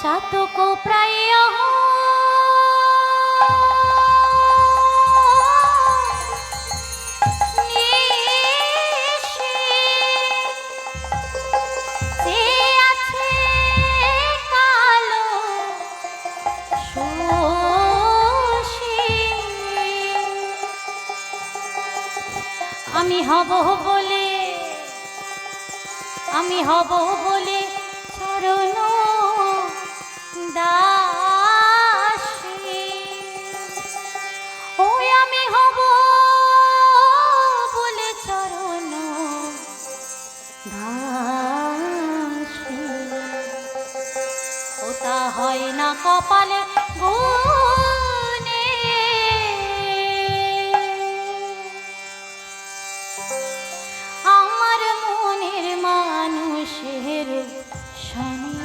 চাতক প্রায় আমি হব বলে চরণ দাসী। ওই আমি হব বলে চরণ দাসী। ওটা হয় না কপালে গুনে, আমার মনের মানুষের শনি,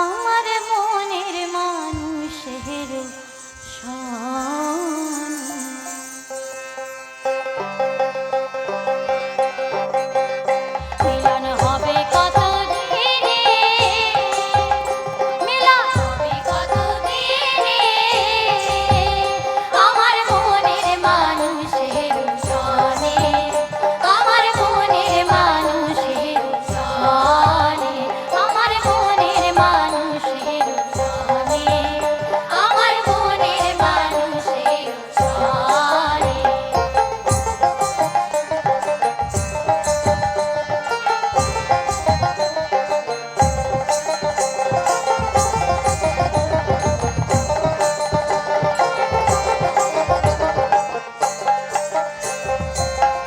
আমার মনের মানুষের শনি। মিলন হবে কত দিনে, মিলন হবে কত দিনে, আমার মনের মানুষের শনি, আমার মনের মানুষের শনি, আমার মনের মানুষের শনি, আমার মনের মানুষের শনি।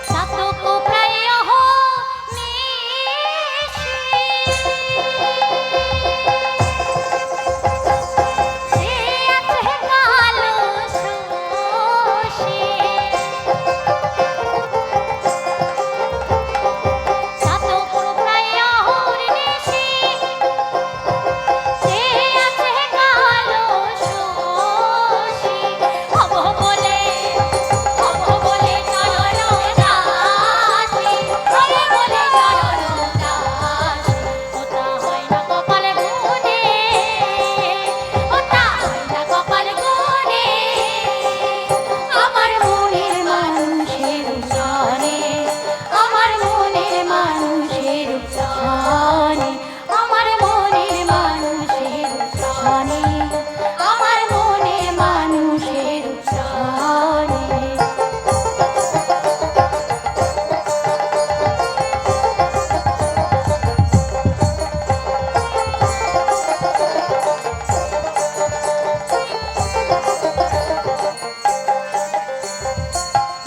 চাতক প্রায় নিশি, সে আছে কালো শশী। চাতক প্রায় নিশি, সে আছে কালো শশী। হব বলে চরণ দাসী, হব বলে চরণ দাসী। ওটা হয় না কপাল গুনে, ওটা হয় না কপাল গুনে, আমার মনের মানুষের শনি, আমার মনের মানুষের শনি, আমার মনের মানুষের শনি, আমার মনের মানুষের শনি।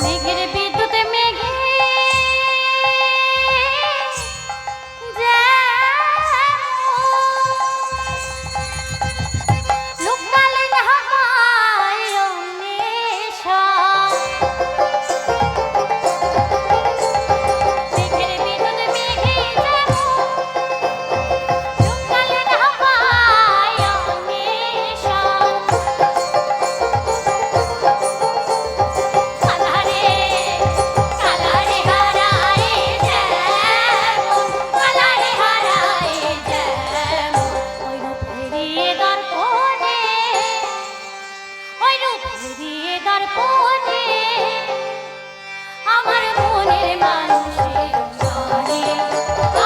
মেঘের বিদ্যুৎ মেঘে লুকালেন হাওয়ায় অন্বেষা। মেঘের বিদ্যুৎ মেঘে লুকালেন হাওয়ায় অন্বেষা। কালারে কালারে হারায় যেমন, কালারে হারায় যেমন, ওই রূপ ফিরিয়ে দর্পণে, ওই রূপ ফিরিয়ে দর্পণে, আমার মনের মানুষের শনি,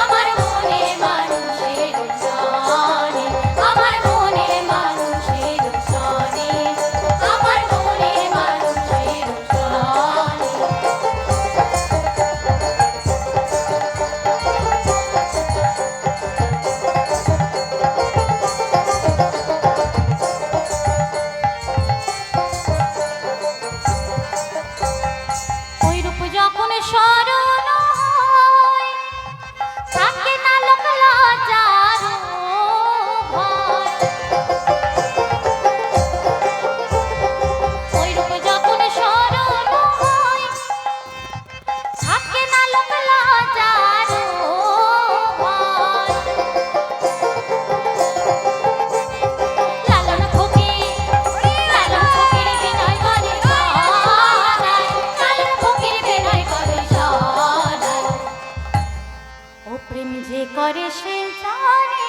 আমার মনের মানুষের শনি, আমার মনের মানুষের শনি, আমার মনের মানুষের শনি। ওই রূপ যখন স্মরণ হয়, থাকে না লোক লজ্জার ভয়। ওই রূপ যখন স্মরণ হয়, থাকে না লোক লজ্জার ভয়। লালন ফকির বিনয় করে সদাই, লালন ফকির বিনয় করে সদাই। ও প্রেম যে করে সে জানে,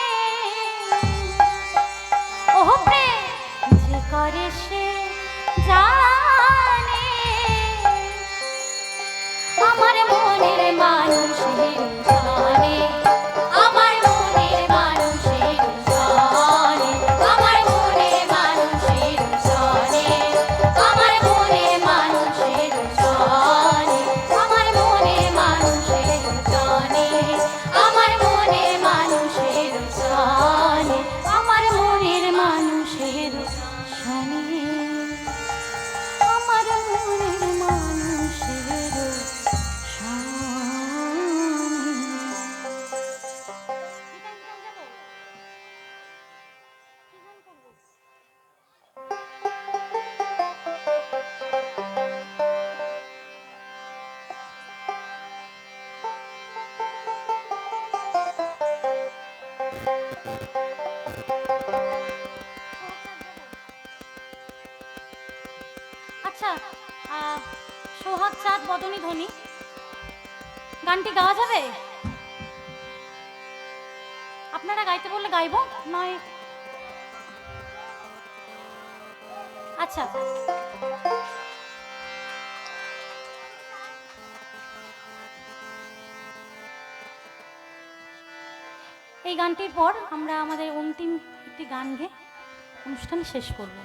সোহাগ চাঁদ বদনী ধ্বনি। গানটি গাওয়া যাবে? আপনারা গাইতে বললে গাইবো, নয় আচ্ছা। এই গানটির পর আমরা আমাদের অন্তিম একটি গান গেয়ে অনুষ্ঠান শেষ করব।